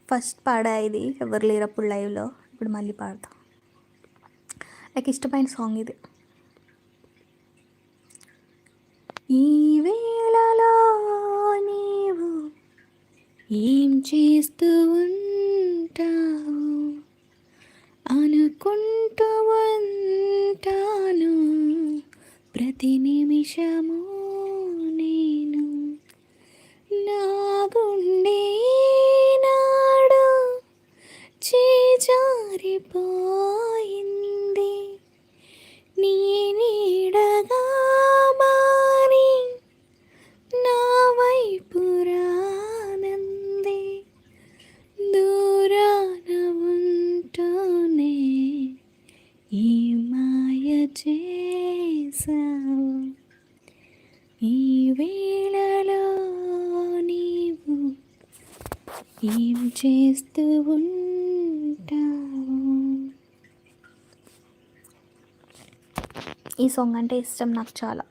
First పాడా ఇది ఎవరు లేరప్పుడు లైవ్లో, ఇప్పుడు మళ్ళీ పాడతా. నాకు ఇష్టమైన సాంగ్ ఇది. ఈ వేళలో నీవు ఏం చేస్తూ ఉంటావు అనుకుంటూ ఉంటాను ప్రతి నిమిషము నేను. నా గుండె నాడు చేజారిపోయింది నీ నీడగా మారి నా వైపు రానంది. దూరాన ఉంటూనే ఈ మాయ చేసావు. ఈ వేళలో నీవు ఏం చేస్తూ ఉంటావు. ఈ సాంగ్ అంటే ఇష్టం నాకు చాలా.